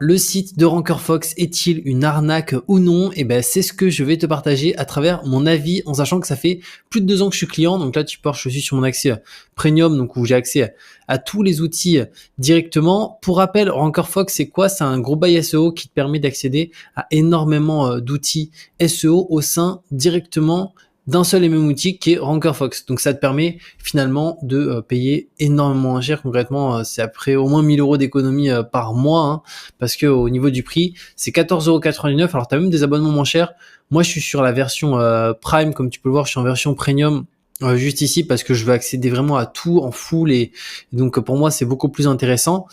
Le site de Rankerfox est-il une arnaque ou non? Et ben c'est ce que je vais te partager à travers mon avis, en sachant que ça fait plus de 2 ans que je suis client. Donc là, tu peux voir, je suis sur mon accès premium, donc où j'ai accès à tous les outils directement. Pour rappel, Rankerfox, c'est quoi? C'est un gros bail SEO qui te permet d'accéder à énormément d'outils SEO au sein directement d'un seul et même outil qui est Rankerfox. Donc ça te permet finalement de payer énormément moins cher. Concrètement, c'est après au moins 1000 € d'économie par mois, hein, parce que au niveau du prix, c'est 14,99 €. Alors tu as même des abonnements moins chers. Moi, je suis sur la version Prime, comme tu peux le voir, je suis en version Premium. Juste ici parce que je veux accéder vraiment à tout en full et donc pour moi c'est beaucoup plus intéressant,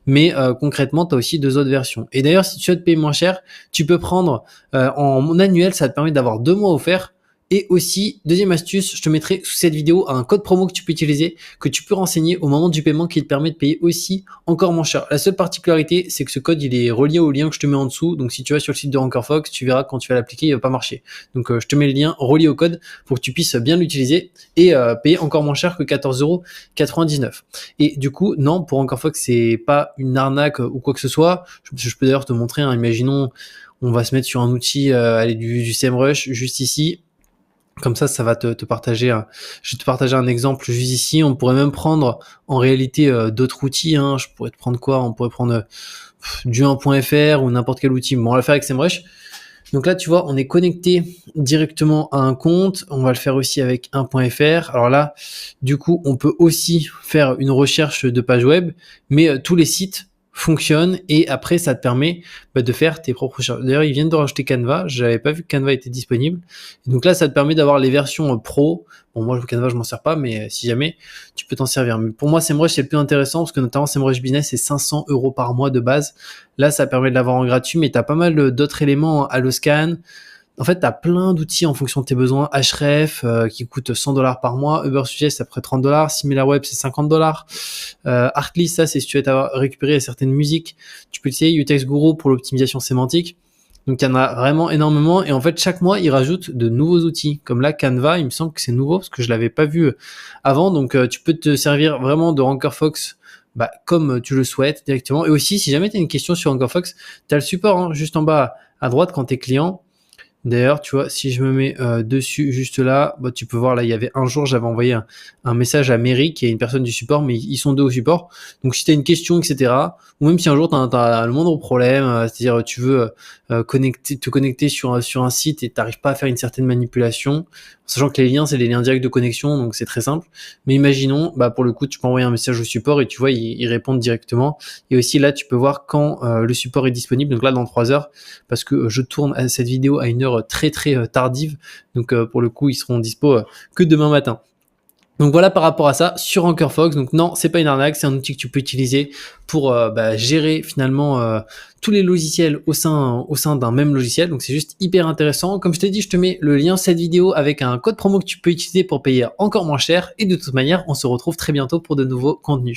mais concrètement tu as aussi 2 autres versions. Et d'ailleurs, si tu souhaites payer moins cher, tu peux prendre en annuel, ça te permet d'avoir 2 mois offerts. Et aussi, deuxième astuce, je te mettrai sous cette vidéo un code promo que tu peux utiliser, que tu peux renseigner au moment du paiement, qui te permet de payer aussi encore moins cher. La seule particularité, c'est que ce code, il est relié au lien que je te mets en dessous. Donc si tu vas sur le site de Rankerfox, tu verras quand tu vas l'appliquer, il va pas marcher. Donc je te mets le lien relié au code pour que tu puisses bien l'utiliser et payer encore moins cher que 14,99 €. Et du coup, non, pour Rankerfox, c'est pas une arnaque ou quoi que ce soit. Je peux d'ailleurs te montrer, hein, imaginons, on va se mettre sur un outil du SEMrush juste ici. Comme ça va te partager je vais te partager un exemple juste ici. On pourrait même prendre en réalité d'autres outils, hein. Je pourrais te prendre quoi? On pourrait prendre du 1.fr ou n'importe quel outil. Bon, on va le faire avec SEMrush. Donc là, tu vois, on est connecté directement à un compte. On va le faire aussi avec 1.fr. Alors là, du coup, on peut aussi faire une recherche de page web, mais tous les sites fonctionne et après ça te permet de faire tes propres recherches. D'ailleurs, ils viennent de rajouter Canva, j'avais pas vu que Canva était disponible. Et donc là, ça te permet d'avoir les versions pro. Bon, moi Canva je m'en sers pas, mais si jamais tu peux t'en servir. Mais pour moi, SEMrush c'est le plus intéressant parce que notamment SEMrush Business c'est 500 € par mois de base. Là, ça permet de l'avoir en gratuit, mais tu as pas mal d'autres éléments, Alloscan. En fait, tu as plein d'outils en fonction de tes besoins. Ahref qui coûte 100 $ par mois. Ubersuggest, c'est à peu près 30 $. SimilarWeb, c'est 50 $. Artlist, ça, c'est si tu veux récupérer certaines musiques. Tu peux essayer UTextGuru pour l'optimisation sémantique. Donc, il y en a vraiment énormément. Et en fait, chaque mois, ils rajoutent de nouveaux outils. Comme là, Canva, il me semble que c'est nouveau parce que je l'avais pas vu avant. Donc, tu peux te servir vraiment de Rankerfox comme tu le souhaites directement. Et aussi, si jamais tu as une question sur Rankerfox, tu as le support hein, juste en bas à droite quand tu es client. D'ailleurs, tu vois, si je me mets dessus, juste là, tu peux voir, là, il y avait un jour, j'avais envoyé un message à Mary, qui est une personne du support, mais ils sont deux au support. Donc, si tu as une question, etc., ou même si un jour, tu as le moindre problème, c'est-à-dire tu veux te connecter sur un site et tu n'arrives pas à faire une certaine manipulation, sachant que les liens, c'est des liens directs de connexion, donc c'est très simple. Mais imaginons, pour le coup, tu peux envoyer un message au support et tu vois, ils répondent directement. Et aussi, là, tu peux voir quand le support est disponible. Donc là, dans 3 heures, parce que je tourne cette vidéo à une heure très tardive. Donc pour le coup, ils seront dispo que demain matin. Donc voilà par rapport à ça sur Rankerfox. Donc non, c'est pas une arnaque, c'est un outil que tu peux utiliser pour gérer finalement tous les logiciels au sein d'un même logiciel. Donc c'est juste hyper intéressant. Comme je t'ai dit, je te mets le lien de cette vidéo avec un code promo que tu peux utiliser pour payer encore moins cher. Et de toute manière, on se retrouve très bientôt pour de nouveaux contenus.